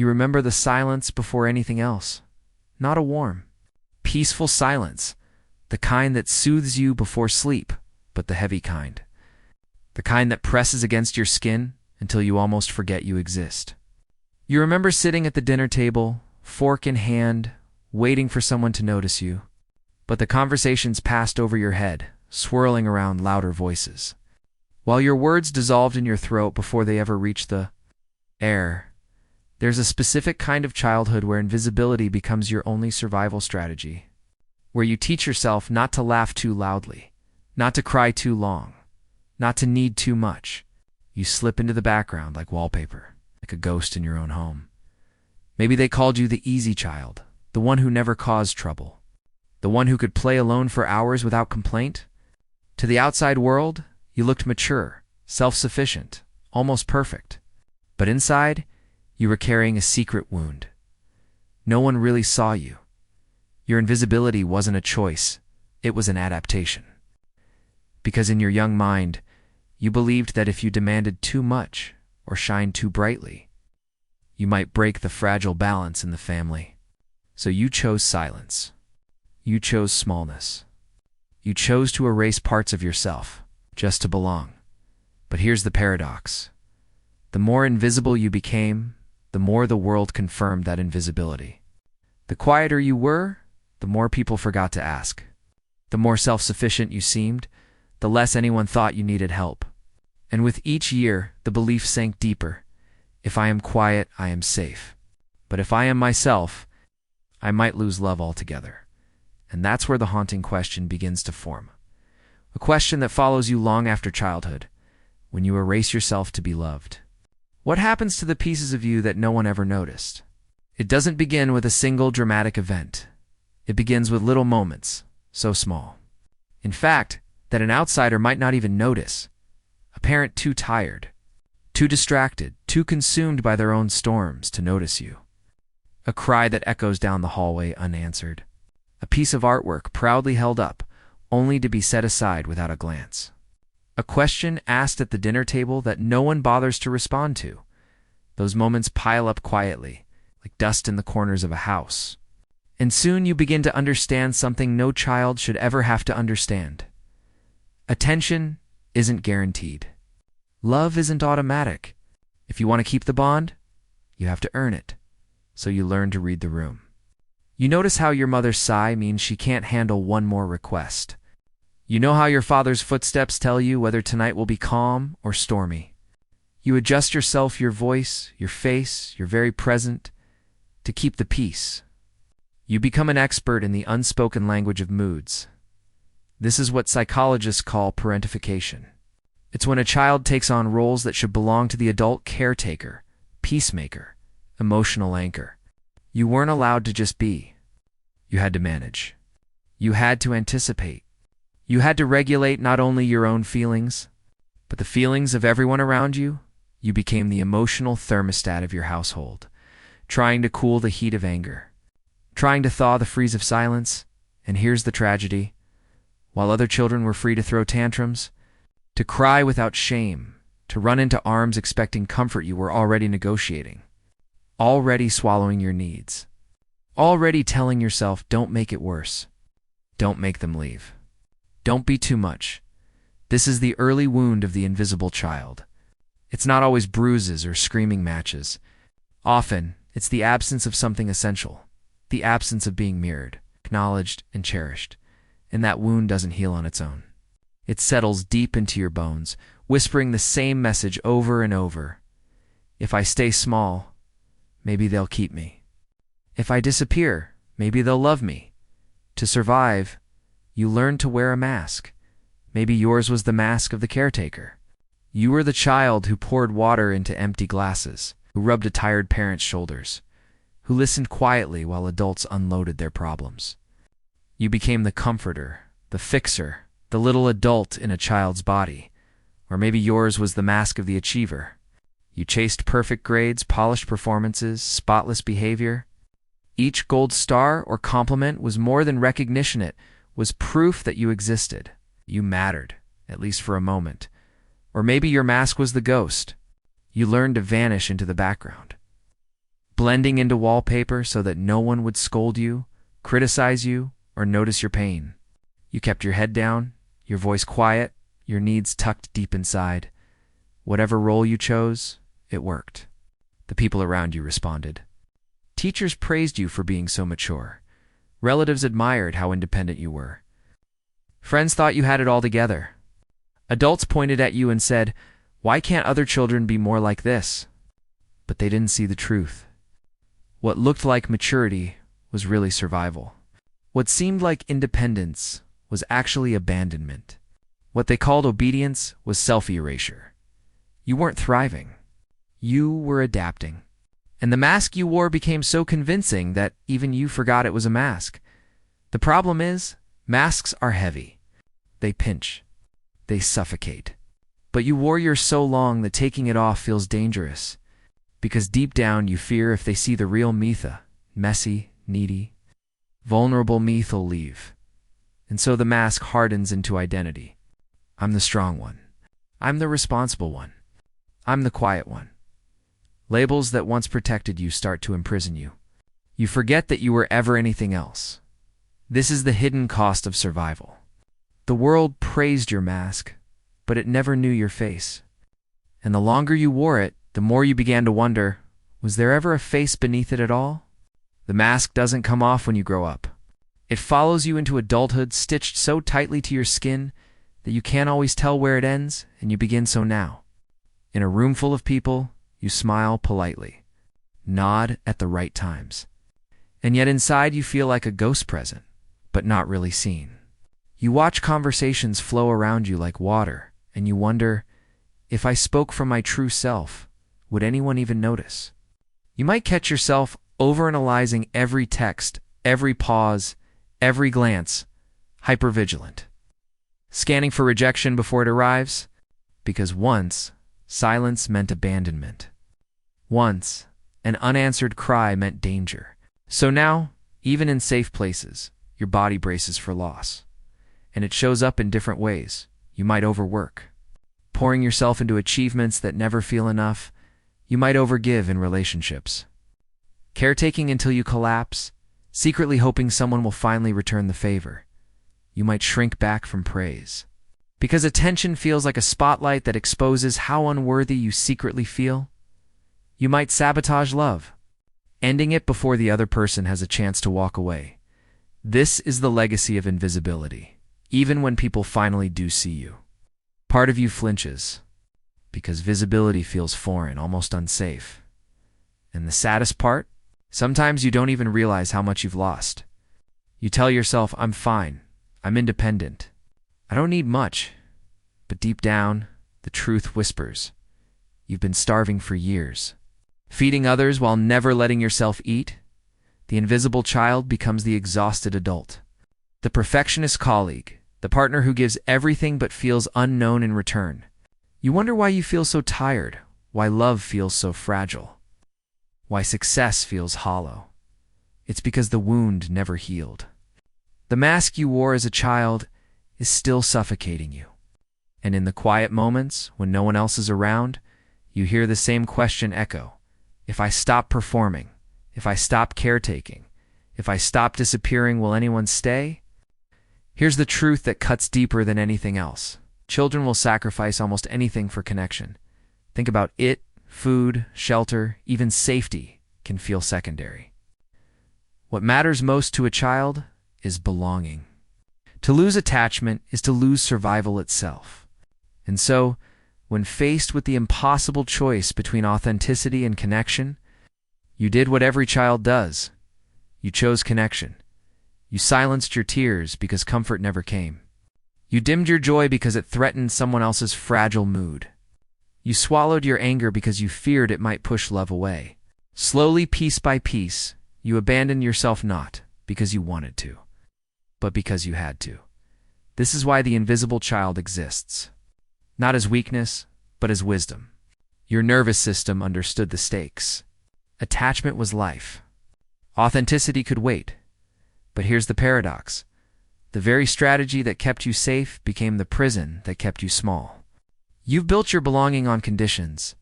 You remember the silence before anything else. Not a warm, peaceful silence, the kind that soothes you before sleep, but the heavy kind. The kind that presses against your skin until you almost forget you exist. You remember sitting at the dinner table, fork in hand, waiting for someone to notice you, but the conversations passed over your head, swirling around louder voices. While your words dissolved in your throat before they ever reached the air, there's a specific kind of childhood where invisibility becomes your only survival strategy, where you teach yourself not to laugh too loudly, not to cry too long, not to need too much. You slip into the background like wallpaper, like a ghost in your own home. Maybe they called you the easy child, the one who never caused trouble, the one who could play alone for hours without complaint. To the outside world, you looked mature, self-sufficient, almost perfect. But inside, you were carrying a secret wound. No one really saw you. Your invisibility wasn't a choice, it was an adaptation. Because in your young mind, you believed that if you demanded too much or shined too brightly, you might break the fragile balance in the family. So you chose silence. You chose smallness. You chose to erase parts of yourself, just to belong. But here's the paradox. The more invisible you became, the more the world confirmed that invisibility. The quieter you were, the more people forgot to ask. The more self-sufficient you seemed, the less anyone thought you needed help. And with each year, the belief sank deeper. If I am quiet, I am safe. But if I am myself, I might lose love altogether. And that's where the haunting question begins to form. A question that follows you long after childhood, when you erase yourself to be loved. What happens to the pieces of you that no one ever noticed? It doesn't begin with a single dramatic event. It begins with little moments, so small, in fact, that an outsider might not even notice. A parent too tired, too distracted, too consumed by their own storms to notice you. A cry that echoes down the hallway unanswered. A piece of artwork proudly held up, only to be set aside without a glance. A question asked at the dinner table that no one bothers to respond to. Those moments pile up quietly, like dust in the corners of a house. And soon you begin to understand something no child should ever have to understand. Attention isn't guaranteed. Love isn't automatic. If you want to keep the bond, you have to earn it. So you learn to read the room. You notice how your mother's sigh means she can't handle one more request. You know how your father's footsteps tell you whether tonight will be calm or stormy. You adjust yourself, your voice, your face, your very present, to keep the peace. You become an expert in the unspoken language of moods. This is what psychologists call parentification. It's when a child takes on roles that should belong to the adult caretaker, peacemaker, emotional anchor. You weren't allowed to just be. You had to manage. You had to anticipate. You had to regulate not only your own feelings, but the feelings of everyone around you. You became the emotional thermostat of your household, trying to cool the heat of anger, trying to thaw the freeze of silence. And here's the tragedy. While other children were free to throw tantrums, to cry without shame, to run into arms expecting comfort, you were already negotiating, already swallowing your needs, already telling yourself, don't make it worse. Don't make them leave. Don't be too much. This is the early wound of the invisible child. It's not always bruises or screaming matches. Often, it's the absence of something essential, the absence of being mirrored, acknowledged, and cherished. And that wound doesn't heal on its own. It settles deep into your bones, whispering the same message over and over. If I stay small, maybe they'll keep me. If I disappear, maybe they'll love me. To survive, you learn to wear a mask. Maybe yours was the mask of the caretaker. You were the child who poured water into empty glasses, who rubbed a tired parent's shoulders, who listened quietly while adults unloaded their problems. You became the comforter, the fixer, the little adult in a child's body. Or maybe yours was the mask of the achiever. You chased perfect grades, polished performances, spotless behavior. Each gold star or compliment was more than recognition. It was proof that you existed. You mattered, at least for a moment. Or maybe your mask was the ghost. You learned to vanish into the background. blending into wallpaper so that no one would scold you, criticize you, or notice your pain. You kept your head down, your voice quiet, your needs tucked deep inside. Whatever role you chose, it worked. The people around you responded. Teachers praised you for being so mature. Relatives admired how independent you were. Friends thought you had it all together. Adults pointed at you and said, "Why can't other children be more like this?" But they didn't see the truth. What looked like maturity was really survival. What seemed like independence was actually abandonment. What they called obedience was self-erasure. You weren't thriving. You were adapting. And the mask you wore became so convincing that even you forgot it was a mask. The problem is, masks are heavy. They pinch. They suffocate. But you wore yours so long that taking it off feels dangerous. Because deep down you fear if they see the real Mitha, messy, needy, vulnerable me, they'll leave. And so the mask hardens into identity. I'm the strong one. I'm the responsible one. I'm the quiet one. Labels that once protected you start to imprison you. You forget that you were ever anything else. This is the hidden cost of survival. The world praised your mask, but it never knew your face. And the longer you wore it, the more you began to wonder, was there ever a face beneath it at all? The mask doesn't come off when you grow up. It follows you into adulthood, stitched so tightly to your skin that you can't always tell where it ends, and you begin so now. In a room full of people, you smile politely, nod at the right times. And yet inside you feel like a ghost present, but not really seen. You watch conversations flow around you like water, and you wonder, if I spoke from my true self, would anyone even notice? You might catch yourself overanalyzing every text, every pause, every glance, hypervigilant. Scanning for rejection before it arrives, because once, silence meant abandonment. Once, an unanswered cry meant danger. So now, even in safe places, your body braces for loss. And it shows up in different ways. You might overwork, pouring yourself into achievements that never feel enough. You might overgive in relationships, caretaking until you collapse, secretly hoping someone will finally return the favor. You might shrink back from praise, because attention feels like a spotlight that exposes how unworthy you secretly feel. You might sabotage love, ending it before the other person has a chance to walk away. This is the legacy of invisibility, even when people finally do see you. Part of you flinches, because visibility feels foreign, almost unsafe. And the saddest part? Sometimes you don't even realize how much you've lost. You tell yourself, I'm fine, I'm independent, I don't need much. But deep down, the truth whispers. You've been starving for years. Feeding others while never letting yourself eat. The invisible child becomes the exhausted adult. The perfectionist colleague, the partner who gives everything but feels unknown in return. You wonder why you feel so tired, why love feels so fragile, why success feels hollow. It's because the wound never healed. The mask you wore as a child is still suffocating you. And in the quiet moments, when no one else is around, you hear the same question echo. If I stop performing, if I stop caretaking, if I stop disappearing, will anyone stay? Here's the truth that cuts deeper than anything else. Children will sacrifice almost anything for connection. Think about it, food, shelter, even safety can feel secondary. What matters most to a child is belonging. To lose attachment is to lose survival itself. And so, when faced with the impossible choice between authenticity and connection, you did what every child does. You chose connection. You silenced your tears because comfort never came. You dimmed your joy because it threatened someone else's fragile mood. You swallowed your anger because you feared it might push love away. Slowly, piece by piece, you abandoned yourself not because you wanted to, but because you had to. This is why the invisible child exists. Not as weakness, but as wisdom. Your nervous system understood the stakes. Attachment was life. Authenticity could wait. But here's the paradox. The very strategy that kept you safe became the prison that kept you small. You've built your belonging on conditions.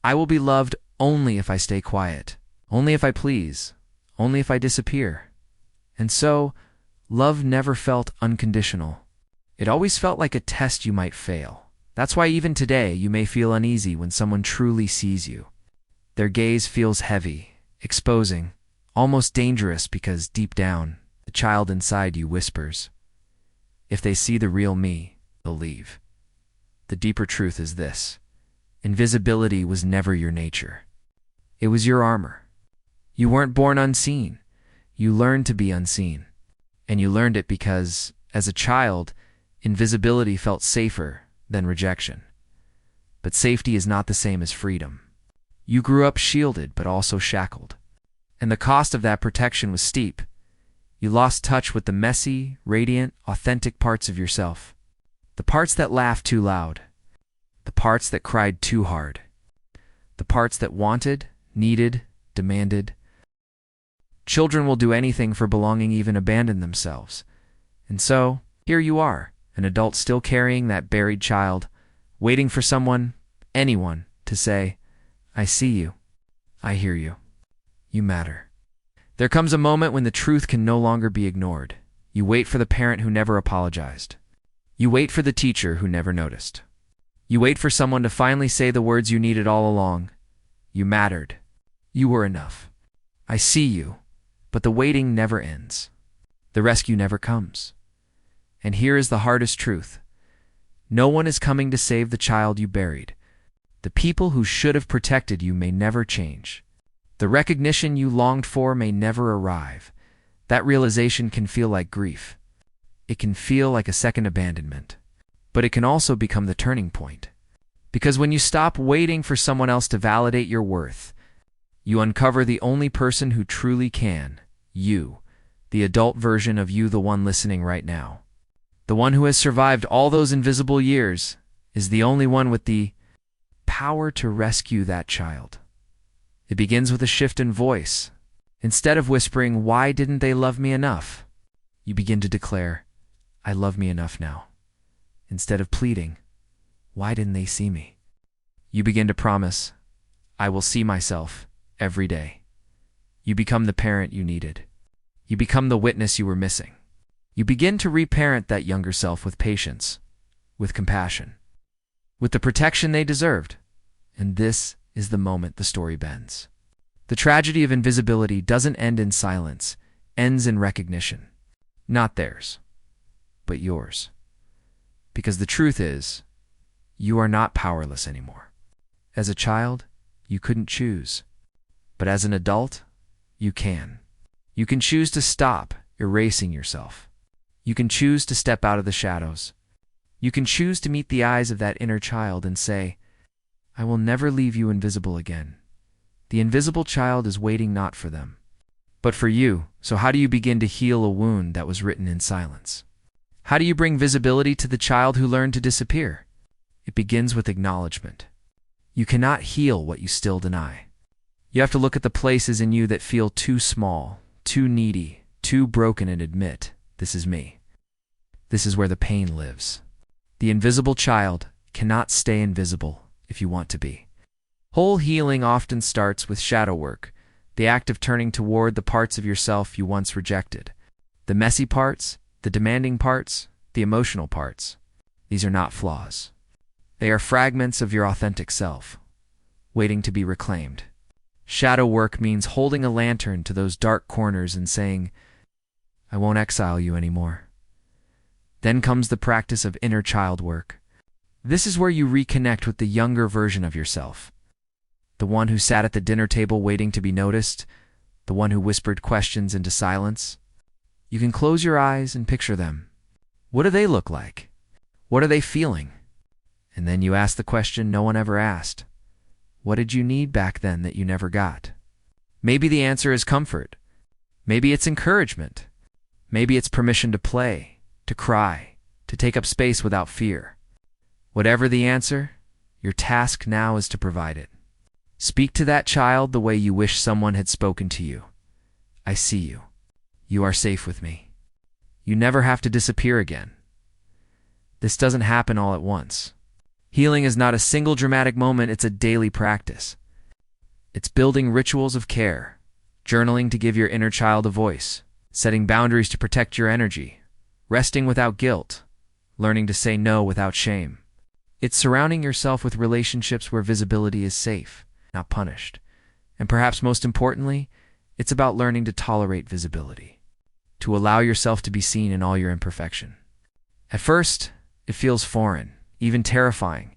I will be loved only if I stay quiet. Only if I please, only if I disappear. And so, love never felt unconditional. It always felt like a test you might fail. That's why even today you may feel uneasy when someone truly sees you. Their gaze feels heavy, exposing, almost dangerous because deep down, the child inside you whispers, if they see the real me, they'll leave. The deeper truth is this: invisibility was never your nature. It was your armor. You weren't born unseen. You learned to be unseen. And you learned it because, as a child, invisibility felt safer than rejection. But safety is not the same as freedom. You grew up shielded but also shackled. And the cost of that protection was steep. You lost touch with the messy, radiant, authentic parts of yourself. The parts that laughed too loud. The parts that cried too hard. The parts that wanted, needed, demanded. Children will do anything for belonging, even abandon themselves. And so, here you are, an adult still carrying that buried child, waiting for someone, anyone, to say, I see you. I hear you. You matter. There comes a moment when the truth can no longer be ignored. You wait for the parent who never apologized. You wait for the teacher who never noticed. You wait for someone to finally say the words you needed all along. You mattered. You were enough. I see you, but the waiting never ends. The rescue never comes. And here is the hardest truth. No one is coming to save the child you buried. The people who should have protected you may never change. The recognition you longed for may never arrive. That realization can feel like grief. It can feel like a second abandonment. But it can also become the turning point. Because when you stop waiting for someone else to validate your worth, you uncover the only person who truly can, you, the adult version of you, the one listening right now. The one who has survived all those invisible years is the only one with the power to rescue that child. It begins with a shift in voice. Instead of whispering, why didn't they love me enough? You begin to declare, I love me enough now. Instead of pleading, why didn't they see me? You begin to promise, I will see myself every day. You become the parent you needed. You become the witness you were missing. You begin to reparent that younger self with patience, with compassion, with the protection they deserved. And this is the moment the story bends. The tragedy of invisibility doesn't end in silence, ends in recognition. Not theirs, but yours. Because the truth is, you are not powerless anymore. As a child, you couldn't choose. But as an adult, you can. You can choose to stop erasing yourself. You can choose to step out of the shadows. You can choose to meet the eyes of that inner child and say, I will never leave you invisible again. The invisible child is waiting not for them, but for you. So how do you begin to heal a wound that was written in silence? How do you bring visibility to the child who learned to disappear? It begins with acknowledgement. You cannot heal what you still deny. You have to look at the places in you that feel too small, too needy, too broken, and admit, this is me. This is where the pain lives. The invisible child cannot stay invisible if you want to be. Whole healing often starts with shadow work, the act of turning toward the parts of yourself you once rejected. The messy parts, the demanding parts, the emotional parts. These are not flaws. They are fragments of your authentic self, waiting to be reclaimed. Shadow work means holding a lantern to those dark corners and saying, I won't exile you anymore. Then comes the practice of inner child work. This is where you reconnect with the younger version of yourself. The one who sat at the dinner table waiting to be noticed, the one who whispered questions into silence. You can close your eyes and picture them. What do they look like? What are they feeling? And then you ask the question no one ever asked. What did you need back then that you never got? Maybe the answer is comfort. Maybe it's encouragement. Maybe it's permission to play, to cry, to take up space without fear. Whatever the answer, your task now is to provide it. Speak to that child the way you wish someone had spoken to you. I see you. You are safe with me. You never have to disappear again. This doesn't happen all at once. Healing is not a single dramatic moment, it's a daily practice. It's building rituals of care, journaling to give your inner child a voice, setting boundaries to protect your energy, resting without guilt, learning to say no without shame. It's surrounding yourself with relationships where visibility is safe, not punished. And perhaps most importantly, it's about learning to tolerate visibility, to allow yourself to be seen in all your imperfection. At first, it feels foreign, even terrifying,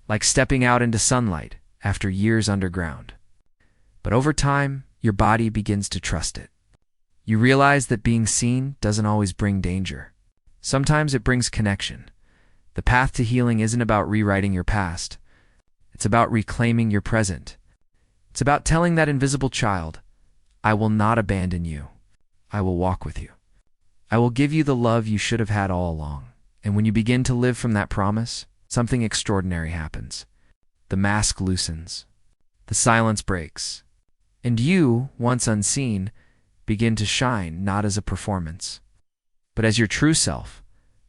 like stepping out into sunlight after years underground. But over time, your body begins to trust it. You realize that being seen doesn't always bring danger. Sometimes it brings connection. The path to healing isn't about rewriting your past. It's about reclaiming your present. It's about telling that invisible child, I will not abandon you. I will walk with you. I will give you the love you should have had all along. And when you begin to live from that promise, something extraordinary happens. The mask loosens. The silence breaks. And you, once unseen, begin to shine not as a performance, but as your true self.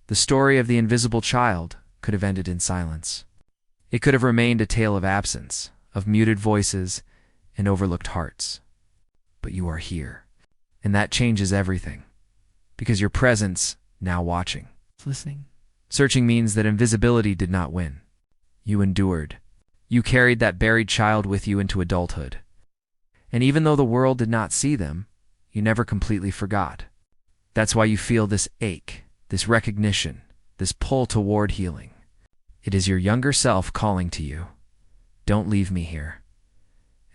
The story of the invisible child could have ended in silence. It could have remained a tale of absence, of muted voices, and overlooked hearts. But you are here, and that changes everything, because your presence, now watching, listening, searching means that invisibility did not win. You endured. You carried that buried child with you into adulthood. And even though the world did not see them, you never completely forgot. That's why you feel this ache, this recognition, this pull toward healing. It is your younger self calling to you. Don't leave me here.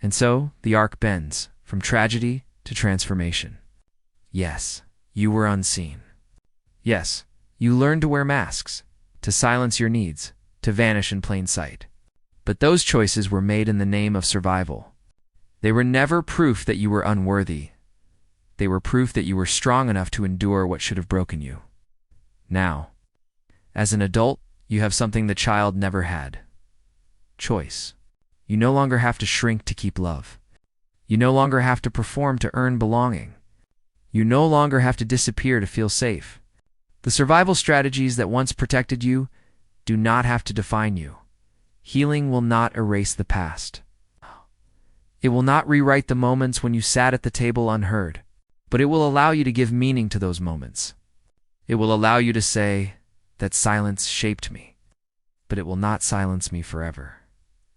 And so the arc bends from tragedy to transformation. Yes, you were unseen. Yes, you learned to wear masks, to silence your needs, to vanish in plain sight. But those choices were made in the name of survival. They were never proof that you were unworthy. They were proof that you were strong enough to endure what should have broken you. Now, as an adult, you have something the child never had. Choice. You no longer have to shrink to keep love. You no longer have to perform to earn belonging. You no longer have to disappear to feel safe. The survival strategies that once protected you do not have to define you. Healing will not erase the past. It will not rewrite the moments when you sat at the table unheard, but it will allow you to give meaning to those moments. It will allow you to say, that silence shaped me, but it will not silence me forever.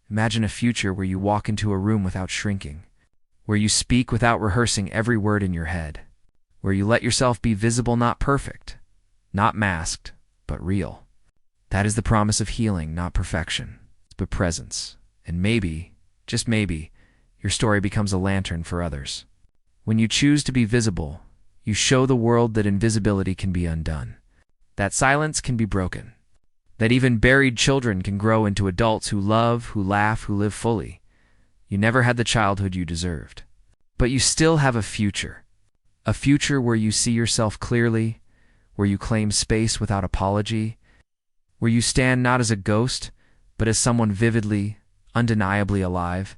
Imagine a future where you walk into a room without shrinking, where you speak without rehearsing every word in your head, where you let yourself be visible, not perfect, not masked, but real. That is the promise of healing, not perfection, but presence. And maybe, just maybe, your story becomes a lantern for others. When you choose to be visible, you show the world that invisibility can be undone, that silence can be broken, that even buried children can grow into adults who love, who laugh, who live fully. You never had the childhood you deserved, but you still have a future where you see yourself clearly, where you claim space without apology, where you stand not as a ghost, but as someone vividly, undeniably alive.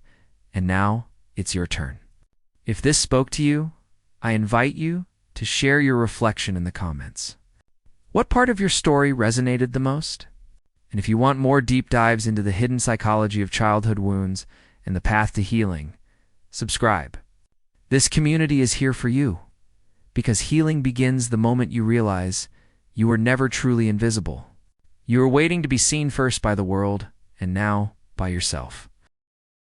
And now, it's your turn. If this spoke to you, I invite you to share your reflection in the comments. What part of your story resonated the most? And if you want more deep dives into the hidden psychology of childhood wounds and the path to healing, subscribe. This community is here for you, because healing begins the moment you realize you were never truly invisible. You were waiting to be seen first by the world, and now by yourself.